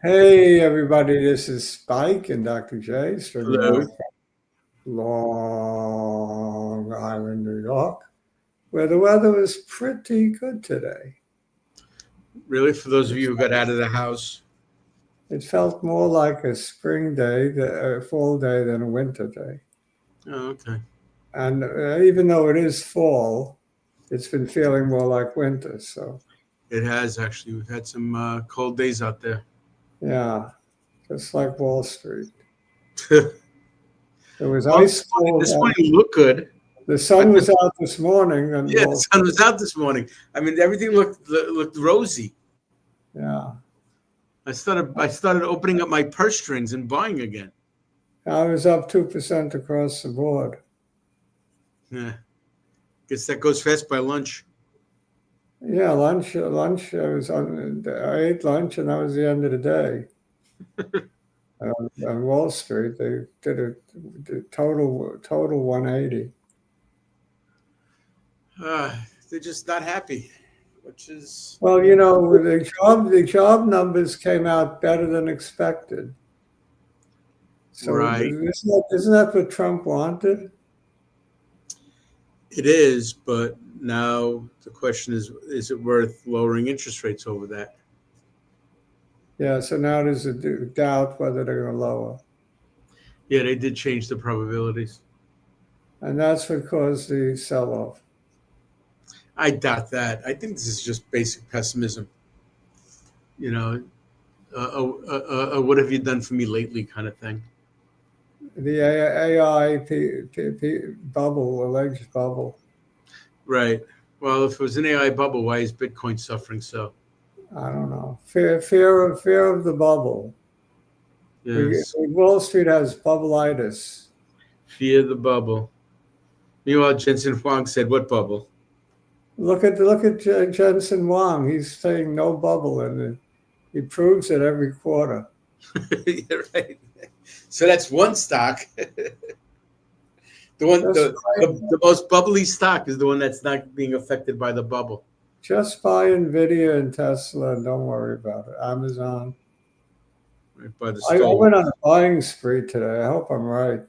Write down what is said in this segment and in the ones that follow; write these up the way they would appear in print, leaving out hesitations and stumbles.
Hey everybody, this is Spike and Dr. J streaming Hello. live from Long Island, New York, where the weather was pretty good today. Really, for those of It you who got out of the house, it felt more like a spring day, a fall day than a winter day. oh, okay. And even though it is fall, it's been feeling more like winter. So It has actually. We've had some cold days out there. yeah, just like Wall Street. Well, It was this ice morning, this cold. morning looked good. The I sun thought, was out this morning and yeah, the Wall sun Street. was out this morning. I mean, everything looked rosy. Yeah. I started opening up my purse strings and buying again. I was up 2% across the board. Yeah, guess that goes fast by lunch. Yeah, lunch. I ate lunch, and that was the end of the day. On Wall Street, they did a total 180. They're just not happy, which is Well, you know, the job numbers came out better than expected. So right. isn't that what Trump wanted? It is, but now the question is it worth lowering interest rates over that? Yeah. So now there's a doubt whether they're going to lower, Yeah, they did change the probabilities. and that's what caused the sell-off. I doubt that. I think this is just basic pessimism. You know, what have you done for me lately kind of thing. The AI bubble, alleged bubble. Right. Well, if it was an AI bubble, why is Bitcoin suffering so? I don't know. Fear of the bubble. Yes. Wall Street has bubbleitis. Fear the bubble. Meanwhile, Jensen Huang said, what bubble? Look at Jensen Wang. He's saying no bubble, and he proves it every quarter. Yeah, right. So that's one stock. The one Just the most bubbly stock is the one that's not being affected by the bubble. just buy nvda and Tesla, and don't worry about it. Amazon. Right by the I stove. went on a buying spree today. I hope I'm right.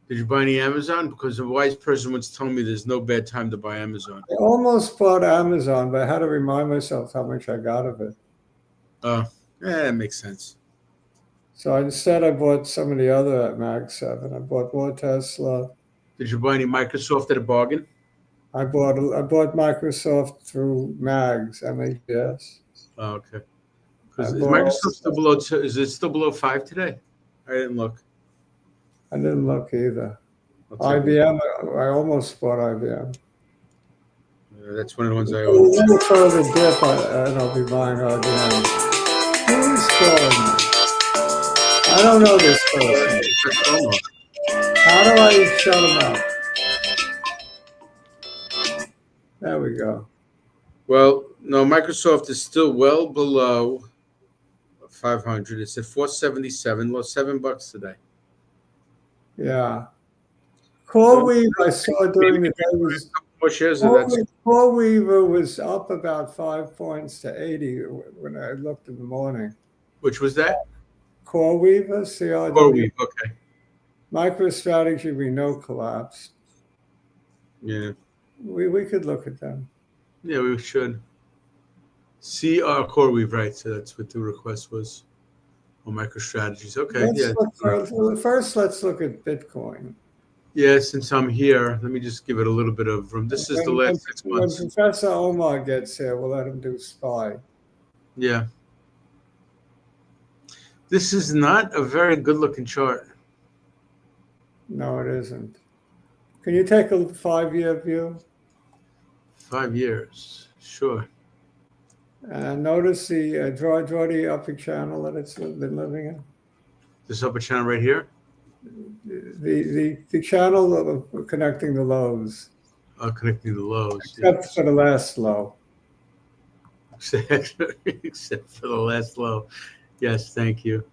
Did you buy any Amazon? Because a wise person once told me there's no bad time to buy Amazon. I almost bought Amazon, but I had to remind myself how much I got of it. Oh, yeah, that makes sense. So instead, I bought some of the other at Mag 7. I bought more Tesla. Did you buy any Microsoft at a bargain? I bought Microsoft through Mags, MAGS. Oh, okay. I Because is bought Microsoft still also, below? Is it still below 5 today? I didn't look. I didn't look either. I'll take a look. IBM, I almost bought IBM. That's one of the ones I A own. little further dip, and I'll be buying IBM. Who's calling me? I don't know this person. That's Como. How do I shut him up? There we go. Well, no, Microsoft is still well below 500. It's at 477, lost $7 today. Yeah. Well, CoreWeave, I saw maybe during the day buy was a couple more shares of that. CoreWeaver was up about 5 points to 80 when I looked in the morning. Which was that? CoreWeaver, CRW. CoreWeave. Okay. MicroStrategy, we know collapsed. Yeah. We could look at them. Yeah, we should. CoreWeave, right. So that's what the request was. Or MicroStrategies. Okay. First, let's look at Bitcoin. Yeah, since I'm here, let me just give it a little bit of room. This is the last 6 When months. Professor Omar gets here, we'll let him do SPY. Yeah. This is not a very good looking chart. No, it isn't. Can you take a 5-year view? 5 years. Sure. And notice the draw the upper channel that it's been living in. This upper channel right here. The channel of connecting the lows, Connecting the lows. except for the last low. Except for the last low. Yes, thank you.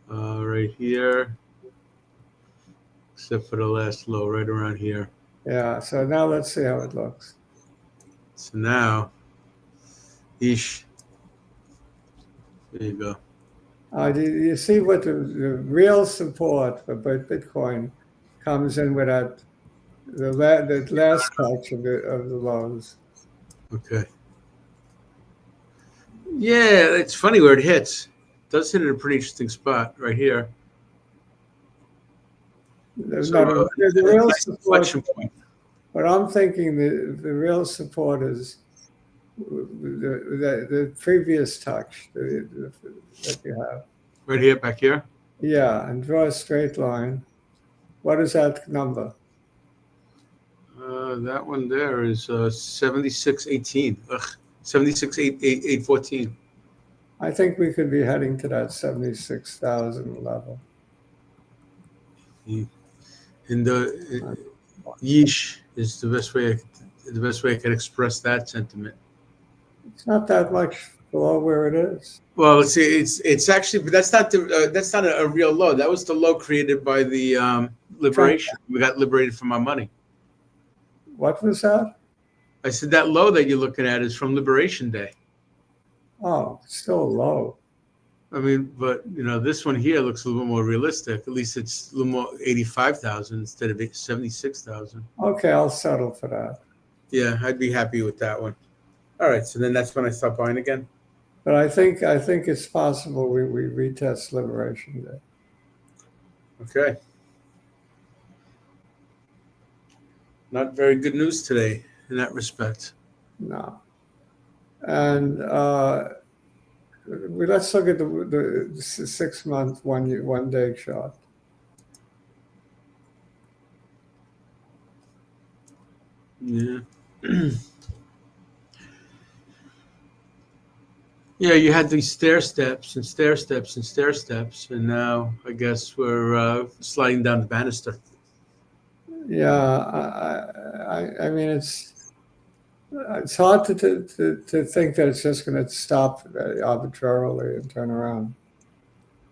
Right here. Except for the last low, right around here. Yeah. So now let's see how it looks. So now, there you go. You see what the real support for Bitcoin comes in with the last touch of the lows. Okay. Yeah, it's funny where it hits. It does hit at a pretty interesting spot right here. So The a real nice support. inflection point. But I'm thinking the real support is the previous touch that you have. Right here, back here. Yeah, and draw a straight line. What is that number? That one there is 76.18. Ugh, 76.814. I think we could be heading to that 76,000 level. And the yeesh is the best way. The best way I can express that sentiment. It's not that much below where it is. Well, let's see. It's actually, but that's not a real low. That was the low created by the liberation. We got liberated from our money. What was that? I said that low that you're looking at is from Liberation Day. Oh, still low. I mean, but this one here looks a little bit more realistic. At least it's a little more 85,000 instead of 76,000. Okay, I'll settle for that. Yeah, I'd be happy with that one. All right, so then that's when I stop buying again. But I think it's possible we retest Liberation Day. Okay. Not very good news today in that respect. No. And let's look at the 6 month, 1 day chart. Yeah. Yeah, you had these stair steps and stair steps and stair steps, and now I guess we're sliding down the banister. Yeah, I mean it's hard to think that it's just going to stop arbitrarily and turn around.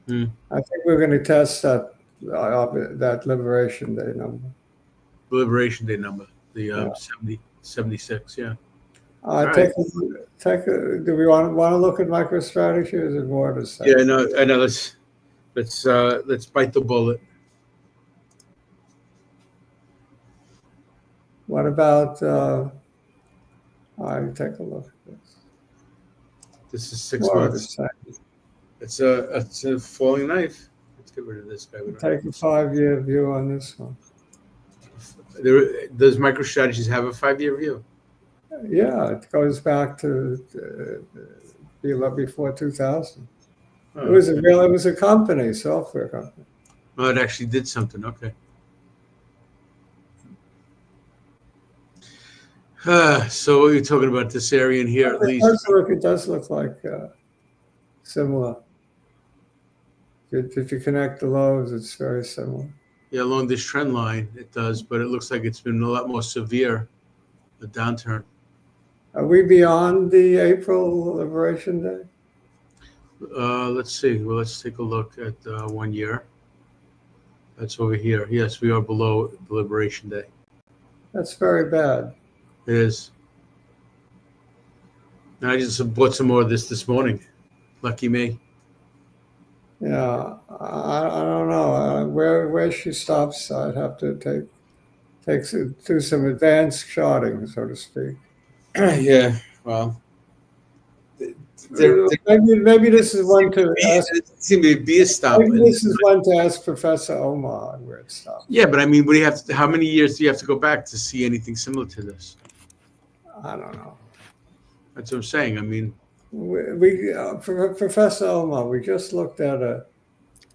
I think we're going to test that Liberation Day number. Liberation Day number, the 76, yeah. Do we want to look at MicroStrategy, or is it more to say? Yeah, I know. Let's bite the bullet. What about? I take a look at this. This is 6 months. It's a falling knife. Let's get rid of this guy. Take a 5-year view on this one. Does MicroStrategies have a 5-year view? Yeah, it goes back to before 2000. Oh, it was a company, software company. Oh, it actually did something. Okay. So what are you talking about? This area in here, at least? It does look like similar. If you connect the lows, it's very similar. Yeah, along this trend line, it does, but it looks like it's been a lot more severe, the downturn. Are we beyond the April Liberation Day? Let's see. Well, let's take a look at 1 year. That's over here. Yes, we are below the Liberation Day. That's very bad. It is. I just bought some more of this morning. Lucky me. Yeah, I don't know where she stops. I'd have to do some advanced charting, so to speak. Yeah, well, maybe this is one to ask. It seemed to be a stop. Maybe this is one to ask Professor Omar where it stops. Yeah, but I mean, what do you have to? How many years do you have to go back to see anything similar to this? I don't know. That's what I'm saying. I mean, Professor Omar, we just looked at a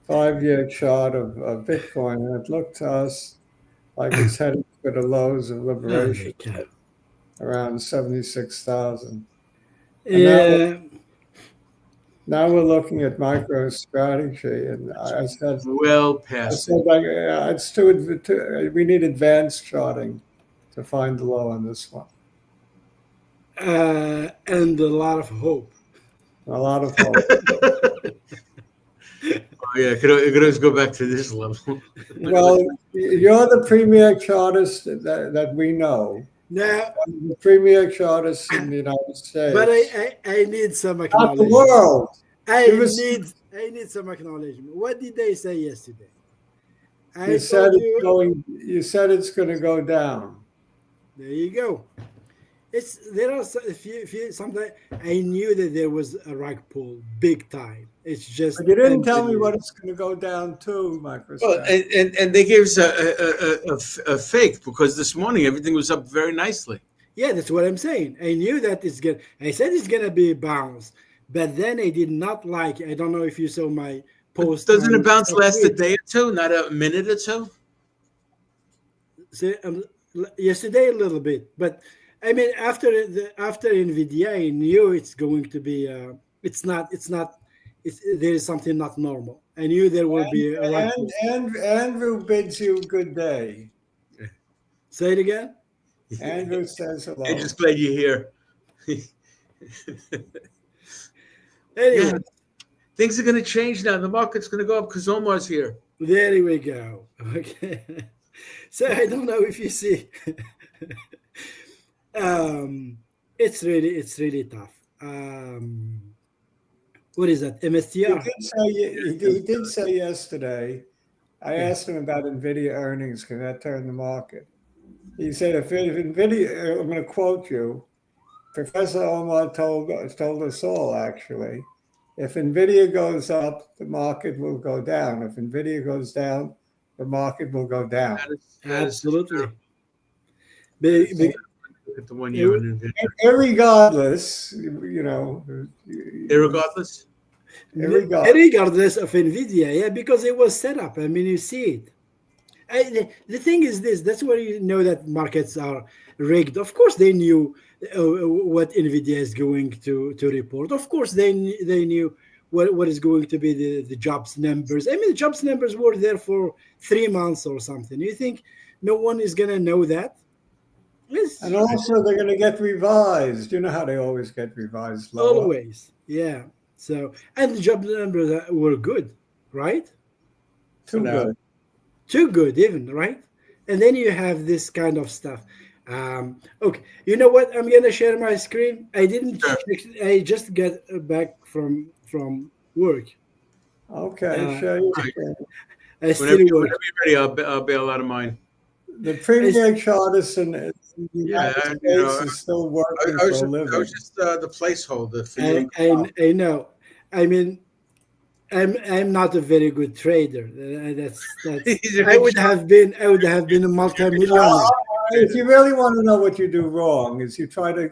5-year chart of Bitcoin, and it looked to us like it's heading for the lows of liberation, around 76,000. Yeah. Now we're looking at MicroStrategy, and I said, well past. We need advanced charting to find the low on this one. And a lot of hope. A lot of hope. Oh yeah, it could always go back to this level. Well, you're the premier chartist that we know. Now, the premier chartist in the United States. But I need some Not acknowledgement. the world. I I need some acknowledgement. What did they say yesterday? I You said told it's you. going. You said it's going to go down. There you go. It's there are few sometimes I knew that there was a rug pull big time. It's just But you didn't tell me what unbelievable. it's going to go down to, Well, Microsoft. and they gave us a fake because this morning everything was up very nicely. Yeah, that's what I'm saying. I knew that it's good. I said it's gonna be a bounce, but then I did not like. I don't know if you saw my But post doesn't on it bounce last a StockGuys. day or two, not a minute or two? So, yesterday a little bit, but I mean after nvda, I knew it's going to be. It's not. It's not. There is something not normal. I knew there will be a rug And pull. Andrew bids you good day. Say it again. Andrew says I'm hello. just glad you're here. Yeah, Anyway, things are going to change now. The market's going to go up because Omar's here. there we go. Okay. So I don't know if you see. um, it's really tough. What is that? MSTR. He did say yesterday. I asked him about NVIDIA earnings because that turned the market. He said, if NVIDIA, I'm going to quote you, Professor Omar told us all, actually, if NVIDIA goes up, the market will go down. If NVIDIA goes down, the market will go down. That is Absolutely. Look Be- at the 1 year on NVIDIA. Irregardless, Irregardless, regardless of NVIDIA, yeah, because it was set up. I mean, you see it. The thing is this, that's where you know that markets are rigged. Of course, they knew what NVIDIA is going to report. Of course, they knew what is going to be the jobs numbers. I mean, the jobs numbers were there for 3 months or something. You think no one is going to know that? Yes, and also they're going to get revised. You know how they always get revised lower. always. Yeah. So, and the job numbers were good, right? Too now. good. Too good even, right? And then you have this kind of stuff. Okay, you know what, I'm gonna share my screen. I didn't Sure. I just got back from work. Okay, show you. I still whenever work. you're ready, I'll bail out of mine. The premier chartist in the Yeah, United you know, States is still working I for was a just, living. I was just the placeholder for you. I know. I mean, I'm not a very good trader. That's He's a I big would shot. have been a multimillionaire. If you really want to know what you do wrong, is you try to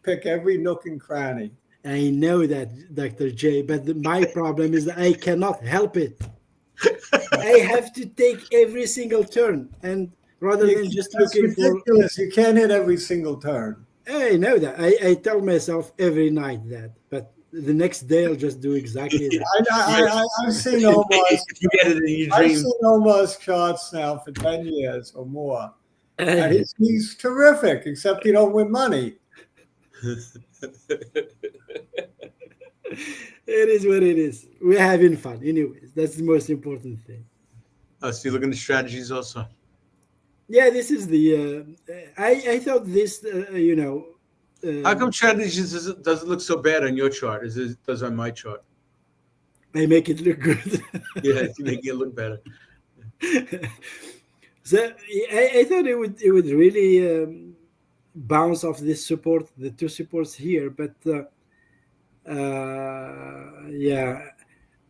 pick every nook and cranny. I know that, Dr. J, but my problem is that I cannot help it. I have to take every single turn, and rather than just That's looking for, ridiculous. You can't hit every single turn. I know that. I tell myself every night that, but the next day I'll just do exactly that. I've seen Omar's. You get it in your I've dream. seen Omar's charts now for 10 years or more. And it he's terrific, except he don't win money. is what it is. We're having fun, anyways. That's the most important thing. So you're looking at strategies also. Yeah, this is the. I thought this, How come strategies doesn't look so bad on your chart as it does on my chart? I make it look good. Yeah, you make it look better. So I thought it would really bounce off this support, the two supports here, but yeah,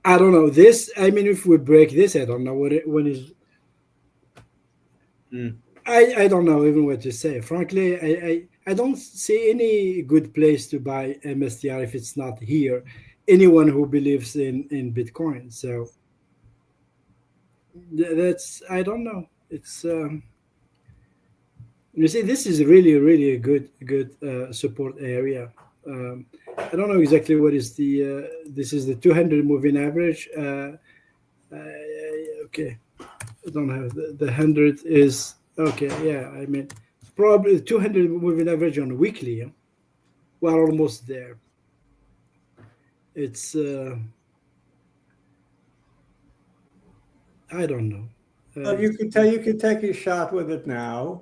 I don't know this. I mean, if we break this, I don't know when is. I don't know even what to say. Frankly, I don't see any good place to buy MSTR if it's not here. Anyone who believes in Bitcoin, so that's, I don't know. It's you see, this is really a good support area. I don't know exactly what is the. This is the 200 moving average. Okay, I don't have the 100 is okay. Yeah, I mean probably 200 moving average on weekly. Yeah? We're almost there. It's I don't know. Well, you could take a shot with it now.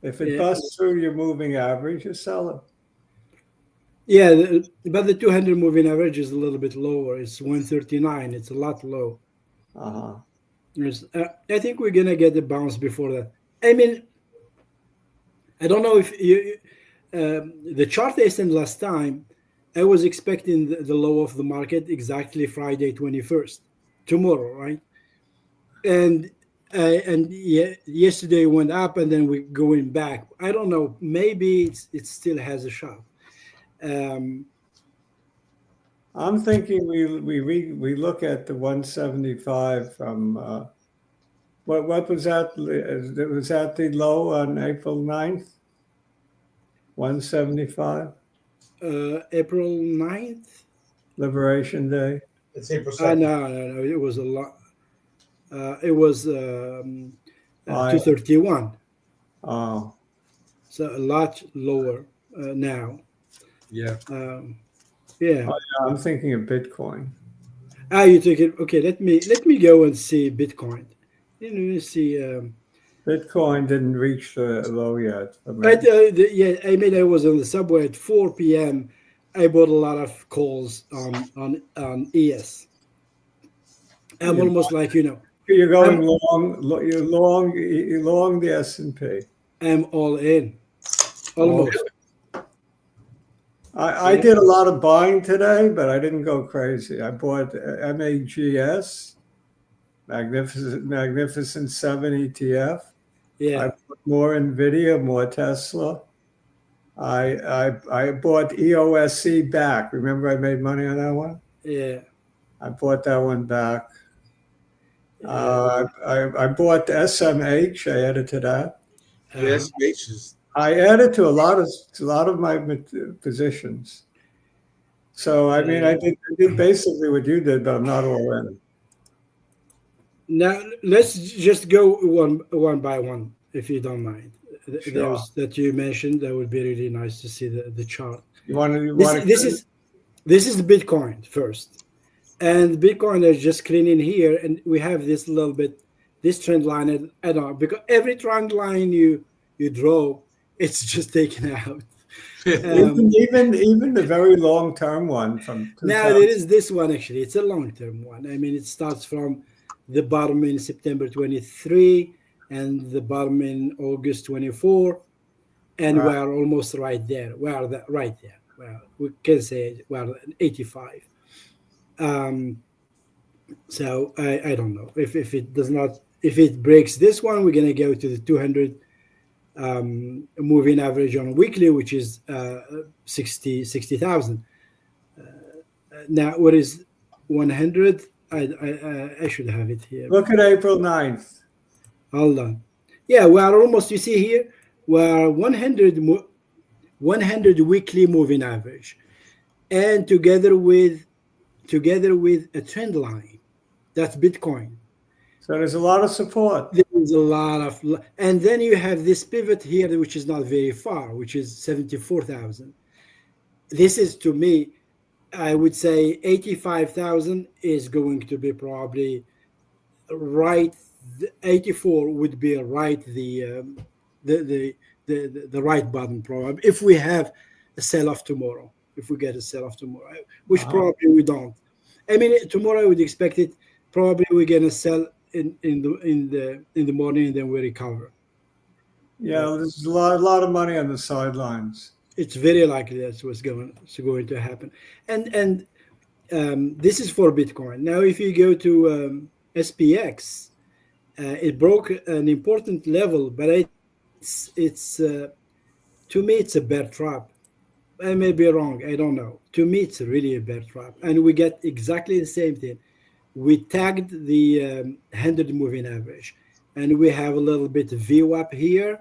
If it Yeah. busts through your moving average, you sell it. Yeah, but the 200 moving average is a little bit lower. It's 139. It's a lot low. Uh-huh. I think we're gonna get a bounce before that. I mean, I don't know if the chart I sent last time. I was expecting the low of the market exactly Friday 21st, tomorrow, right? And yesterday went up, and then we're going back. I don't know. Maybe it still has a shot. Um, I'm thinking we look at the 175 from what was that? Was that the low on April 9th? 175, April 9th. Liberation Day. It's April 2nd. No. It was a lot. It was I 231. oh So a lot lower now. Yeah. Yeah. oh yeah, I'm thinking of Bitcoin. You took it. Okay, let me go and see Bitcoin. Let me see. Bitcoin didn't reach the low yet. But yeah, I mean, I was on the subway at 4 p.m. I bought a lot of calls on ES. I'm You- almost like You're going I'm you're long the S&P. I'm all in, Oh, almost. I Yeah. did a lot of buying today, but I didn't go crazy. I bought MAGS, Magnificent 7 ETF. I Yeah, bought more NVIDIA, more Tesla. I bought eose back. Remember I made money on that one? yeah, I bought that one back. yeah. I bought SMH. I added to that. Uh-huh. Yes, H. I added to a lot of my positions. So I mean, I did basically what you did, but I'm not all in. Now let's just go one by one, if you don't mind. Sure. Those that you mentioned, that would be really nice to see the chart. You This want this to is this is the Bitcoin first, and Bitcoin is just cleaning here, and we have this little bit this trend line. And I don't know, because every trend line you draw, it's just taken out. Um, even the very long term one from Now there 2000. is this one actually. It's a long term one. I mean, it starts from the bottom in September 23 and the bottom in August 24, and Right. we're almost right there. Right there. Well, we can say we're 85. Um, so I don't know if it does not, if it breaks this one, we're gonna go to the 200 moving average on a weekly, which is 60,000. Now, what is 100? I should have it here. Look at April 9th. Hold on. Yeah, we are almost, you see here, we are 100 weekly moving average. And together with a trend line, that's Bitcoin. So there's a lot of support. There's a lot of, and then you have this pivot here, which is not very far, which is 74,000. This is, to me, I would say 85,000 is going to be probably right. 84 would be right the the right button probably if we have a sell-off tomorrow. If we get a sell-off tomorrow, which Uh-huh. probably we don't. I mean, tomorrow I would expect it. Probably we're gonna sell in the morning, and then we recover. Yeah, there's a lot of money on the sidelines. It's very likely that's what's going to happen. And this is for Bitcoin. Now, if you go to SPX, it broke an important level, but it's to me it's a bear trap. I may be wrong. I don't know. To me, it's really a bear trap, and we get exactly the same thing. We tagged the 100 moving average, and we have a little bit of VWAP here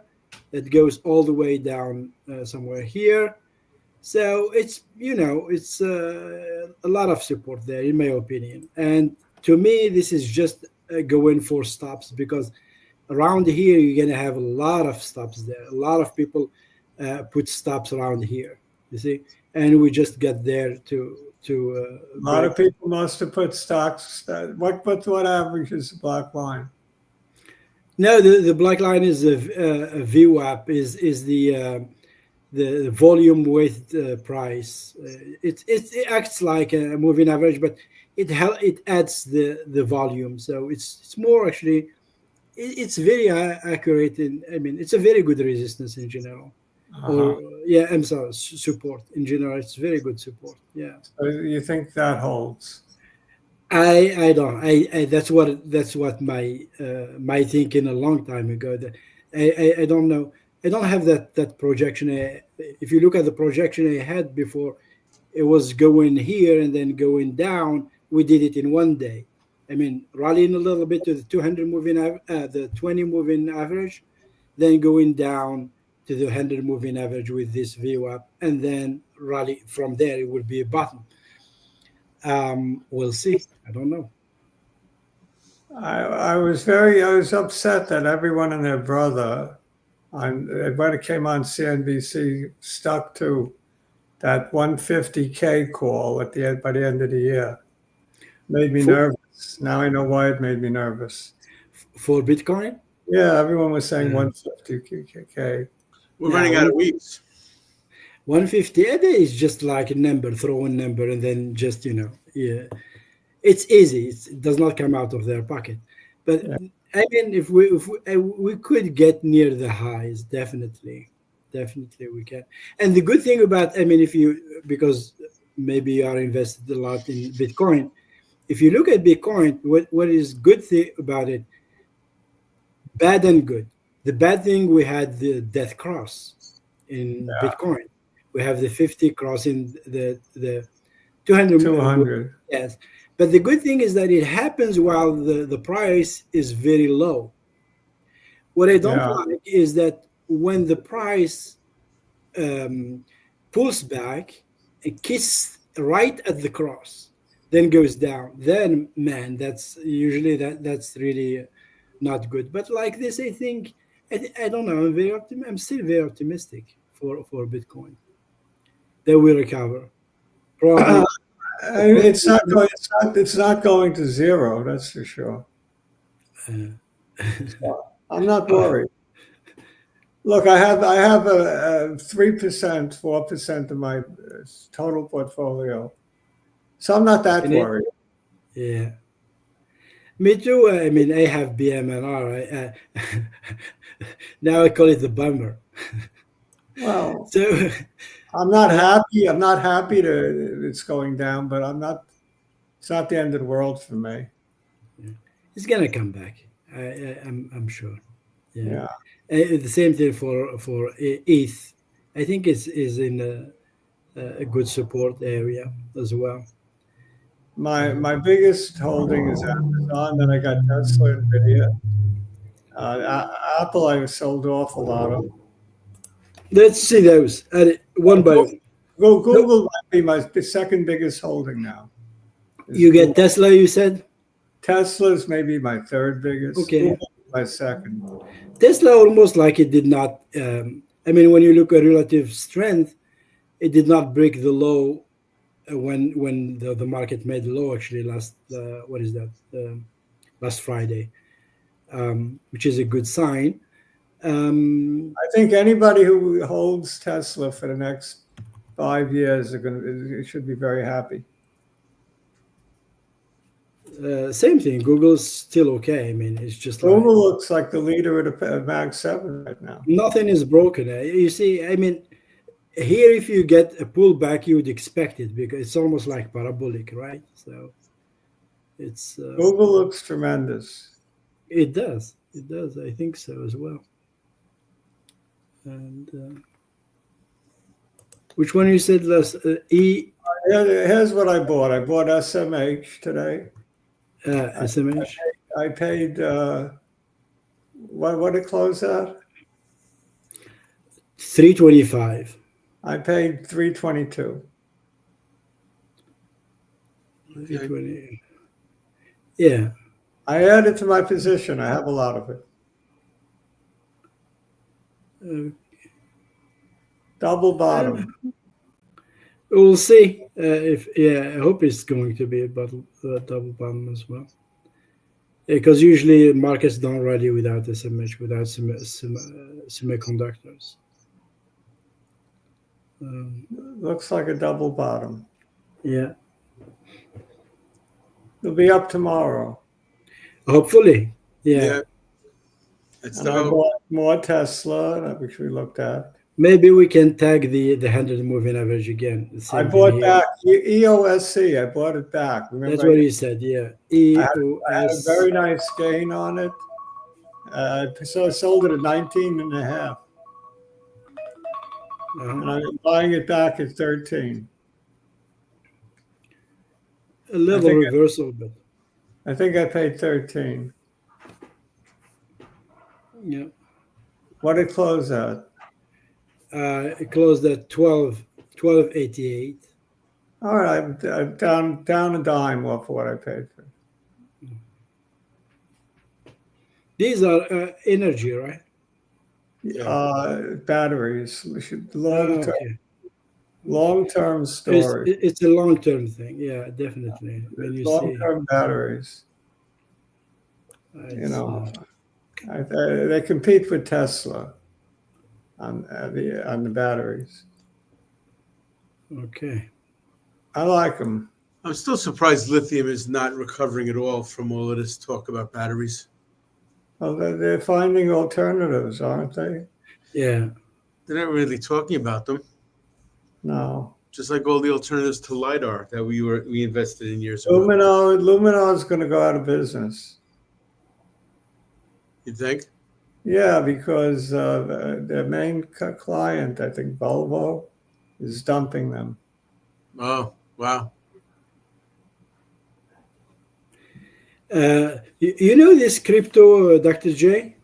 that goes all the way down somewhere here. So it's a lot of support there, in my opinion. And to me, this is just going for stops, because around here you're gonna have a lot of stops there. A lot of people put stops around here. You see, and we just get there to A lot break. of people must have put stocks. What average is the black line? No, the black line is a VWAP is the the volume weighted price. It acts like a moving average, but it adds the volume, so it's more actually. It's very accurate, and I mean it's a very good resistance in general. Uh-huh. Or yeah, I'm sorry, support in general. It's very good support. Yeah. So you think that holds? I don't that's what my thinking a long time ago. That I don't know. I don't have that projection. If you look at the projection I had before, it was going here and then going down. We did it in one day. I mean, rallying a little bit to the 200 the 20 moving average, then going down to the 100 moving average with this view up, and then rally from there. It would be a bottom. We'll see. I don't know. I was upset that everyone and their brother when it came on CNBC stuck to that 150K call at the end by the end of the year. Made me For, nervous. Now I know why it made me nervous. for Bitcoin, Yeah, everyone was saying Yeah. 150K. We're Now, running out of weeks. 150 a day is just like a number, throw a number, and then just yeah, it's easy. It does not come out of their pocket. But Yeah. I mean, if we could get near the highs, definitely we can. And the good thing about, I mean, if you, because maybe you are invested a lot in Bitcoin, if you look at Bitcoin, what is good thing about it, bad and good. The bad thing, we had the death cross in Yeah. Bitcoin. We have the 50 crossing the 200. 200. Yes. But the good thing is that it happens while the price is very low. What I don't Yeah. like is that when the price pulls back and kisses right at the cross, then goes down. Then, man, that's usually that's really not good. But like this, I think I don't know. I'm still very optimistic for Bitcoin. They will recover probably. It's not going to zero, that's for sure. I'm not worried. Look, I have a 3%, 4% of my total portfolio, so I'm not that worried. Yeah. Me too. I mean, I have BMNR. Now I call it the bummer. Well, So I'm not happy. I'm not happy to it's going down, but I'm not. It's not the end of the world for me. it's gonna come back. I'm sure. Yeah. Yeah. The same thing for ETH. I think is in a good support area as well. My biggest holding is Amazon. Then I got Tesla, Nvidia, Apple. I sold off a lot of. Let's see those one by one. Google might be my second biggest holding now. You get Tesla, you said? Tesla's maybe my third biggest. Okay. Google my second. Tesla almost like it did not. I mean, when you look at relative strength, it did not break the low when the market made the low. Actually, last what is that? Last Friday, which is a good sign. I think anybody who holds Tesla for the next 5 years should be very happy. Same thing. Google's still okay. I mean, it's just Google looks like the leader of the Mag 7 right now. Nothing is broken. You see, I mean, here if you get a pullback, you would expect it because it's almost like parabolic, right? So it's Google looks tremendous. It does. It does. I think so as well. And which one you said last? Here's what I bought. I bought SMH today. SMH. I paid what did it close at? 325. I paid 322. 320. Yeah. I added to my position. I have a lot of it. Double bottom. We'll see I hope it's going to be a double bottom as well. Because usually markets don't rally without SMH, without semiconductors. Looks like a double bottom. Yeah, It'll be up tomorrow. hopefully. Yeah. Yeah. That's And the I hope. bought more Tesla, which we looked at. Maybe we can tag the 100 moving average again. The I same thing bought here. back EOSC. I bought it back. That's Remember, what you said. Yeah. I had a EOS. very nice gain on it. So I sold it at 19 and a half. And I'm buying it back at 13. A level reversal, but I think I paid 13. yeah. What did it close at? It closed at 12.88. All right, I'm down a dime off of what I paid for. These are energy, right? Batteries. Okay. Long-term storage. It's a long-term thing. Yeah, definitely. When you Long-term batteries. They compete with Tesla on the batteries. Okay. I like them. I'm still surprised lithium is not recovering at all from all of this talk about batteries. Well, they're finding alternatives, aren't they? Yeah. They're not really talking about them. No. Just like all the alternatives to LiDAR that we invested in years ago. Lumino is going to go out of business. You think? Yeah, because their main client, I think Volvo, is dumping them. Oh, wow. You know this crypto, Dr. J?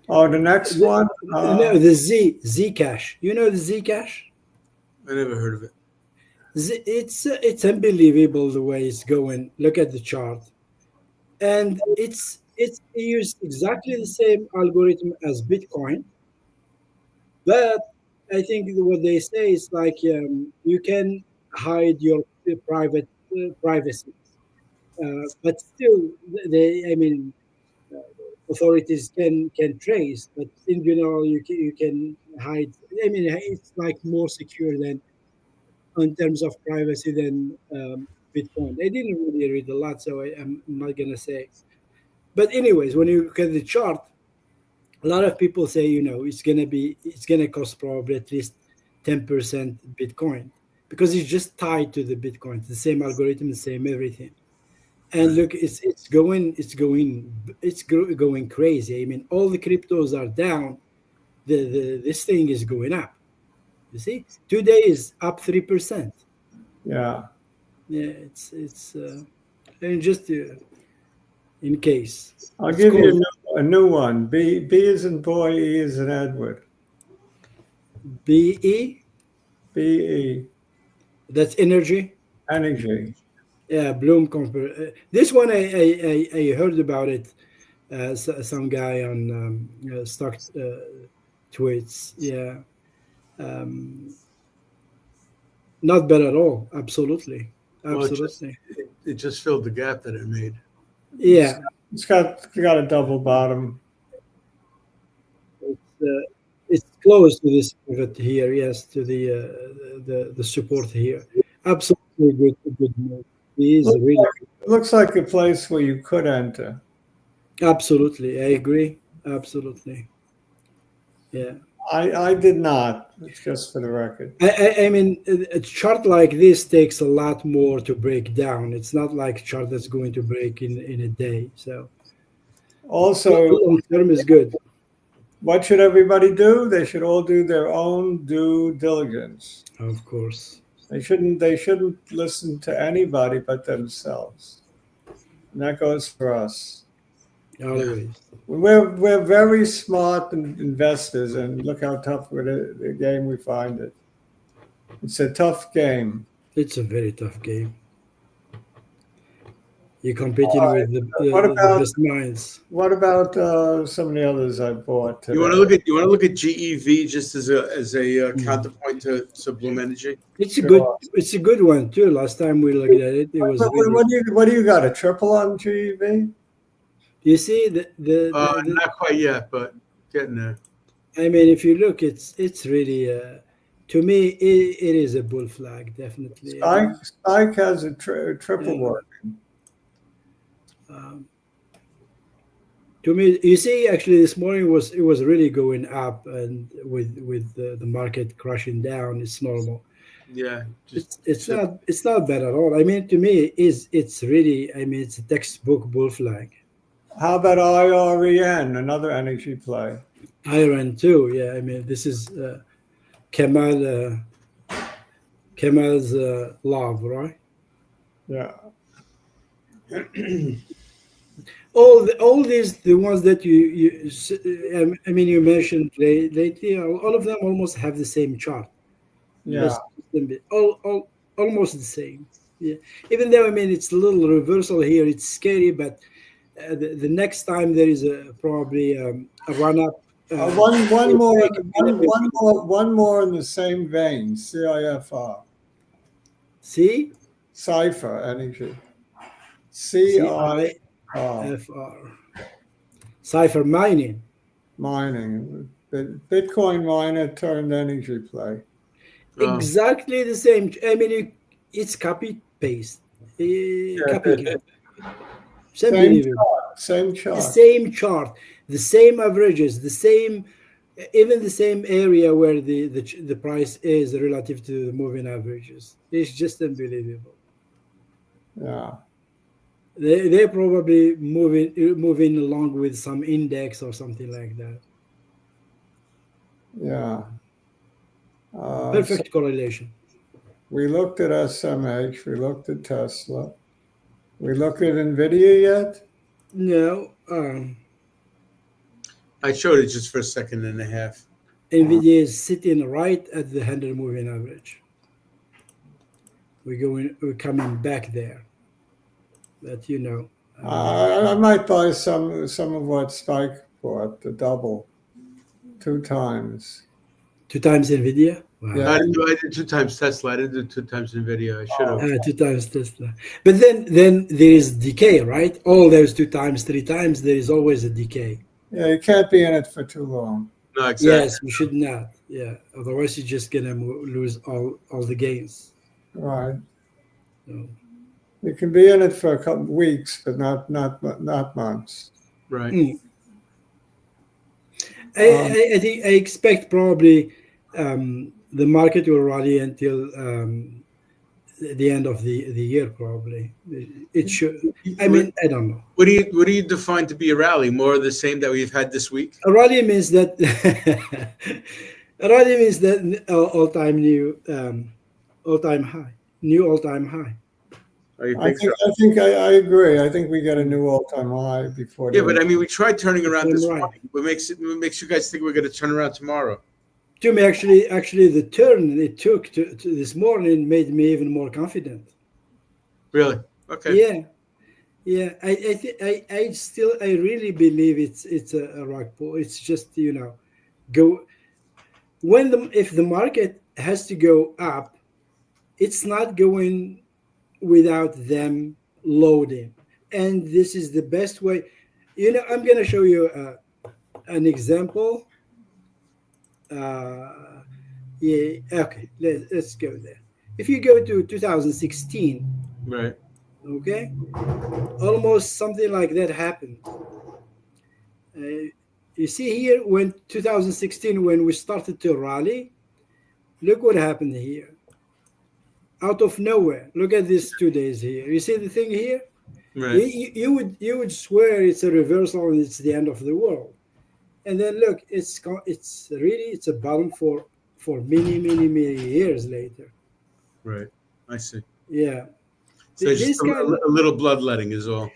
Oh, the next one? No, the Zcash. You know the Zcash? I never heard of it. It's unbelievable the way it's going. Look at the chart, and it's used exactly the same algorithm as Bitcoin, but I think what they say is like you can hide your privacy, but still authorities can trace, but in general you can hide. I mean, it's like more secure than in terms of privacy than Bitcoin. I didn't really read a lot, so I'm not gonna say. But anyways, when you look at the chart, a lot of people say it's gonna cost probably at least 10% Bitcoin because it's just tied to the Bitcoin, the same algorithm, the same everything. And look, it's going crazy. I mean, all the cryptos are down. This thing is going up. You see, today is up 3%. Yeah. Yeah, it's and just in case. I'll give you a new one. B is in boy, E is in Edward. BE. BE. That's energy. Energy. Yeah, Bloom compare. This one I heard about it. Some guy on stock tweets. Yeah. Not bad at all. Absolutely. Well, it just filled the gap that it made. Yeah. It's got a double bottom. It's close to this pivot here. Yes, to the support here. Absolutely good move. It looks like a place where you could enter. Absolutely, I agree. Absolutely. Yeah. I did not. It's just for the record. I mean, a chart like this takes a lot more to break down. It's not like a chart that's going to break in a day. So, also, long term is good. What should everybody do? They should all do their own due diligence. Of course. They shouldn't listen to anybody but themselves. And that goes for us. Always. We're very smart investors, and look how tough the game we find it. It's a tough game. It's a very tough game. You're competing with the best minds. What about some of the others I bought today? You want to look at GEV just as a counterpoint to Bloom Energy? It's a good one too. Last time we looked at it, it was. What do you got? A triple on GEV? You see not quite yet, but getting there. I mean, if you look, it's really To me, it is a bull flag, definitely. Spike has a triple Yeah. working. Um, to me, you see, actually, this morning was really going up, and with the market crashing down, it's normal. Yeah, just It's not bad at all. I mean, to me, it's really, I mean, it's a textbook bull flag. How about IREN, another energy play? Iran too. Yeah, I mean, this is Kemal Kemal's love, right? Yeah. All these the ones that I mean you mentioned lately, all of them almost have the same chart. Yeah. Just a bit, all almost the same. Yeah, even though I mean it's a little reversal here, it's scary, but the next time there is probably a run up. One more, Break, one more in the same vein. CIFR, C Cipher Energy, C I CIR F R cipher mining. mining. Bitcoin miner turned energy play. oh, Exactly the same. I mean, it's copy paste, Yeah, copycat. It's same unbelievable. chart. Same The chart. same chart, the same averages, the same, even the same area where the price is relative to the moving averages. It's just unbelievable. Yeah. They're probably moving along with some index or something like that. Yeah. So Perfect correlation. we looked at SMH. We looked at Tesla. We looked at NVIDIA yet? No, I showed it just for a second and a half. NVIDIA is sitting right at the 100 moving average. We're coming back there. But I might buy some of what Spike bought, the double, 2 times. 2 times NVIDIA. Wow. Yeah. I did 2 times Tesla. I didn't do 2 times NVIDIA. I should have. 2 times Tesla. But then there is decay, right? All those 2 times, 3 times, there is always a decay. Yeah, you can't be in it for too long. No, exactly. Yes, you should not. Yeah, otherwise you're just gonna lose all the gains. Right. So, You can be in it for a couple weeks, but not months. Right. I think I expect probably the market will rally until the end of the year. Probably it should. I mean, I don't know. What do you define to be a rally? More of the same that we've had this week? A rally means that all-time new, all-time high, new all-time high. Oh, you I think so? I agree. I think we get a new all-time high before. Yeah, but I mean, we tried turning around this Right. morning. What makes you guys think we're going to turn around tomorrow? To me, actually, the turn it took to this morning made me even more confident. Really? Okay. Yeah. I really believe it's a rock pull. It's just go if the market has to go up, it's not going without them loading, and this is the best way. I'm going to show you an example. Yeah, okay, let's go there. If you go to 2016, Right. okay, almost something like that happened. You see here, when 2016, when we started to rally, look what happened here. Out of nowhere, look at these 2 days here. You see the thing here? Right. You would swear it's a reversal and it's the end of the world. And then look, it's a bottom for many years later. Right. I see. Yeah. So it's just a little bloodletting is all.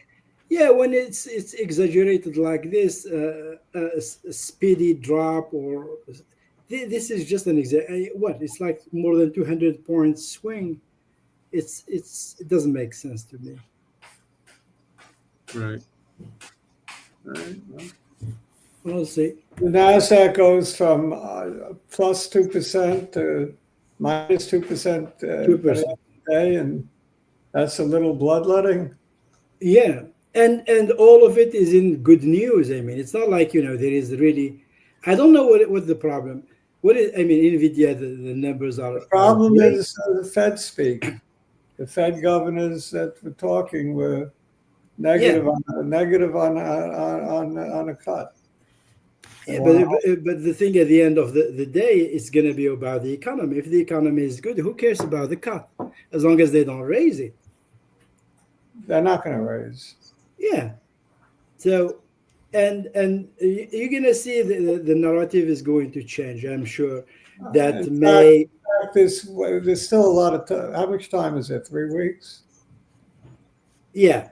Yeah, when it's exaggerated like this, a speedy drop, or this is just an what? It's like more than 200 point swing. It doesn't make sense to me. Right. We'll see. The Nasdaq goes from plus 2% to minus 2% 2%. day, and that's a little bloodletting. Yeah, and all of it is in good news. I mean, it's not like there is really. I don't know what the problem. What is? I mean, NVIDIA. The numbers The are problem great. is the Fed speak. The Fed governors that were talking were Yeah, negative on a cut. They yeah, want but the thing at the end of the day, it's going to be about the economy. If the economy is good, who cares about the cut? As long as they don't raise it. they're not going to raise. Yeah. So, and you're going to see the narrative is going to change. I'm sure that In may. fact, there's still a lot of time. How much time is it? 3 weeks? Yeah,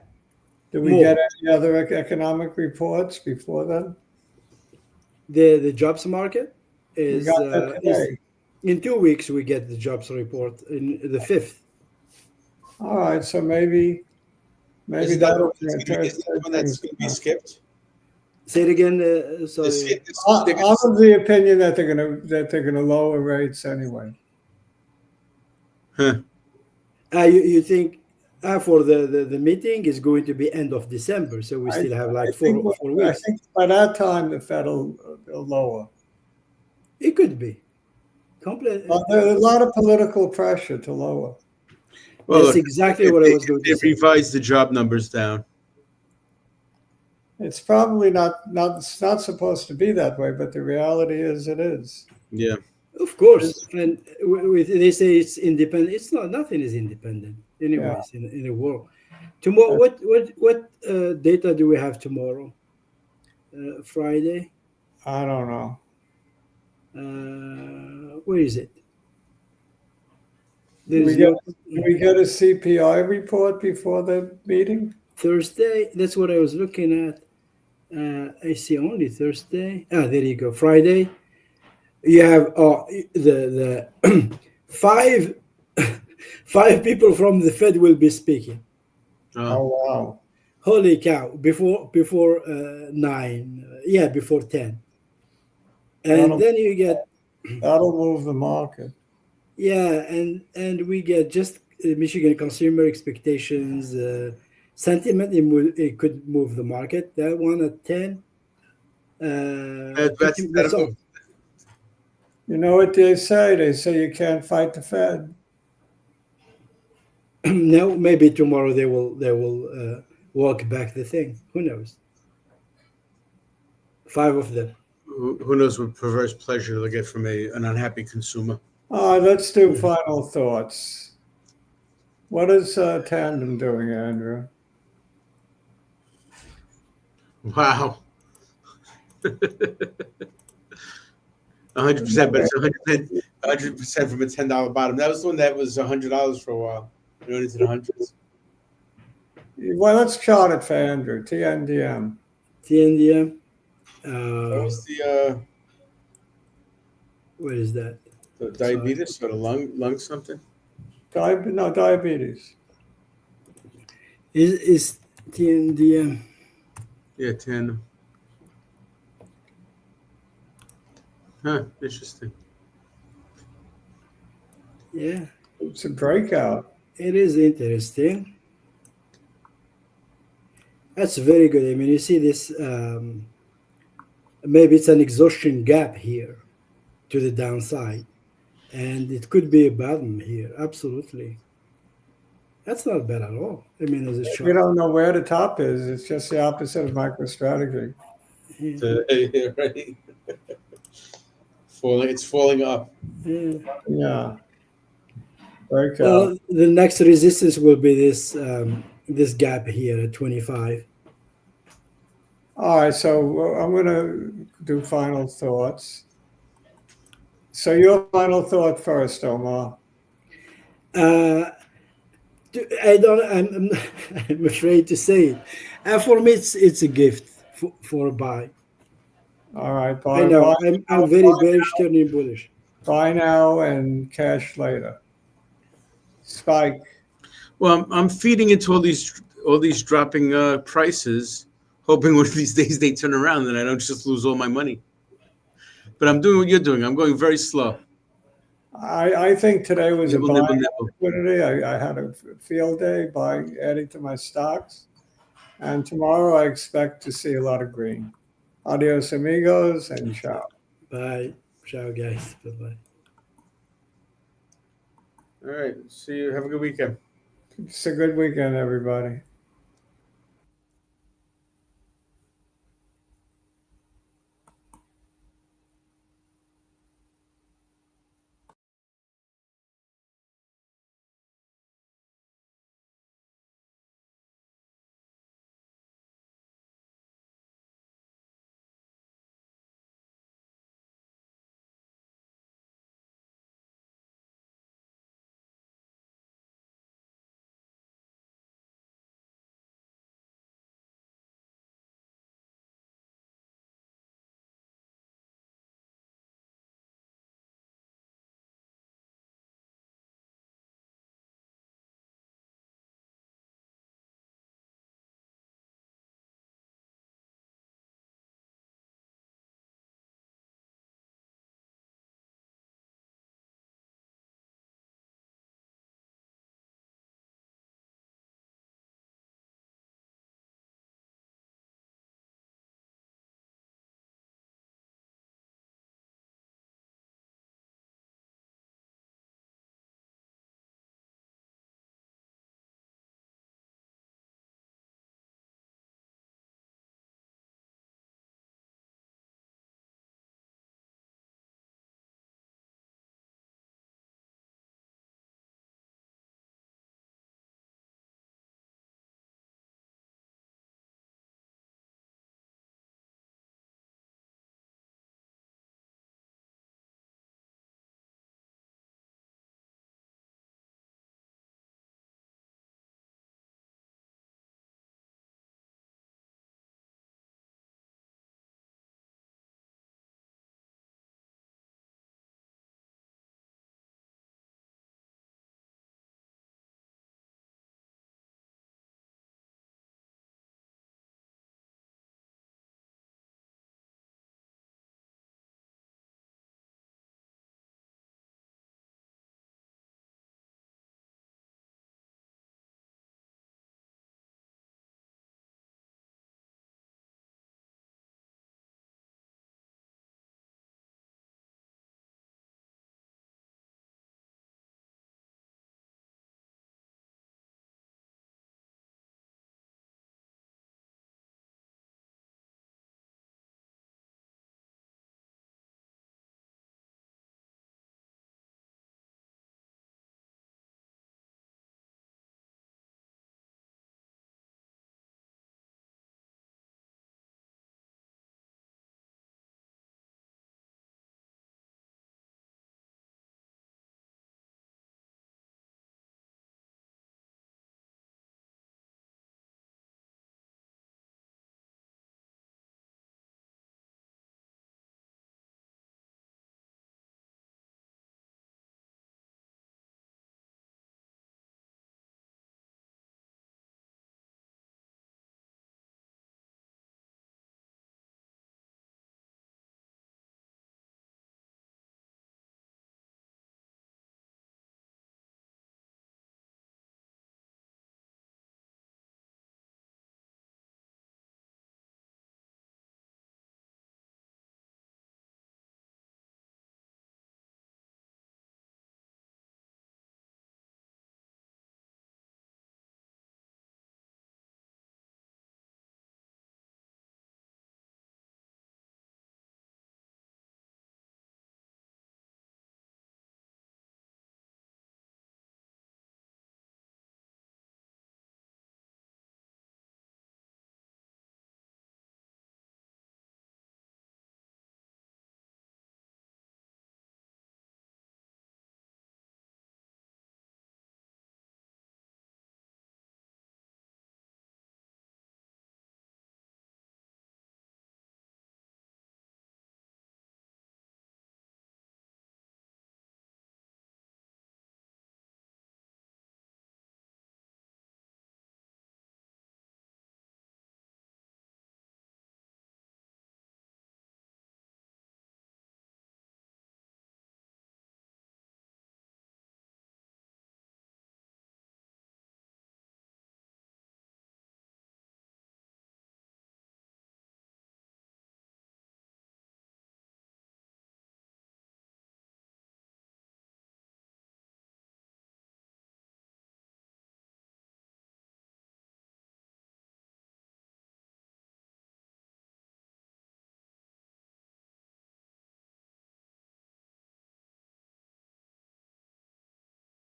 Do we get more. any other economic reports before then? The jobs market We got that is today. in 2 weeks we get the jobs report in the 5th. All right, so maybe Isn't that that'll isn't turn the one things that's going to be around. skipped? Say it again. The Sorry. skip, I'm of the opinion that they're gonna lower rates anyway. huh. You think for the meeting is going to be end of December, so we I, still have like I think four I weeks. think by that time the Fed will lower. It could be complete. There's a lot of political pressure to lower. Well, That's look, exactly what I was going to they say. revised the job numbers down. It's probably it's not supposed to be that way, but the reality is it is. Yeah. Of course, and they say it's independent. It's not. Nothing is independent, Yeah, anyways, in the world. Tomorrow, what data do we have tomorrow? Friday. I don't know. Where is it? There Do we is get no do we get a CPI report before the meeting? Thursday. That's what I was looking at. I see only Thursday. There you go. Friday. You have the five five people from the Fed will be speaking. Oh wow. Holy cow! Before 9, yeah, before 10, and That'll then you get that'll move the market. yeah, and we get just Michigan consumer expectations, sentiment. It could move the market. That one at 10. That's all. You know what they say? They say you can't fight the Fed. No, maybe tomorrow they will walk back the thing. Who knows? 5 of them. Who knows what perverse pleasure they'll get from an unhappy consumer? Let's do final thoughts. What is Tandem doing, Andrew? Wow. 100%, but it's 100% from a $10 bottom. That was the one that was $100 for a while. You know, into the hundreds. Well, let's chart it for Andrew. TNDM. TNDM. What was the What is that? diabetes or the lung something? No, diabetes. Is TNDM? Yeah, 10. Huh, interesting. Yeah, It's a breakout. it is interesting. That's very good. I mean, you see this. Maybe it's an exhaustion gap here to the downside, and it could be a bottom here. Absolutely, that's not bad at all. I mean, as a We chart. don't know where the top is. It's just the opposite of MicroStrategy. Yeah, right. It's falling up. Yeah. Yeah. Breakout. Well, the next resistance will be this gap here at 25. All right, so I'm going to do final thoughts. So your final thought first, Omar. I don't. I'm afraid to say it. For me, it's a gift for a buy. All right, I know. I'm very bearish, turning bullish. Buy now and cash later. Spike. Well, I'm feeding into all these dropping prices, hoping one of these days they turn around and I don't just lose all my money. But I'm doing what you're doing. I'm going very slow. I think today was a buying Nibble. opportunity. I had a field day adding to my stocks. And tomorrow I expect to see a lot of green. Adios, amigos, and ciao. Bye. Ciao, guys. Bye-bye. All right. See you. Have a good weekend. It's a good weekend, everybody.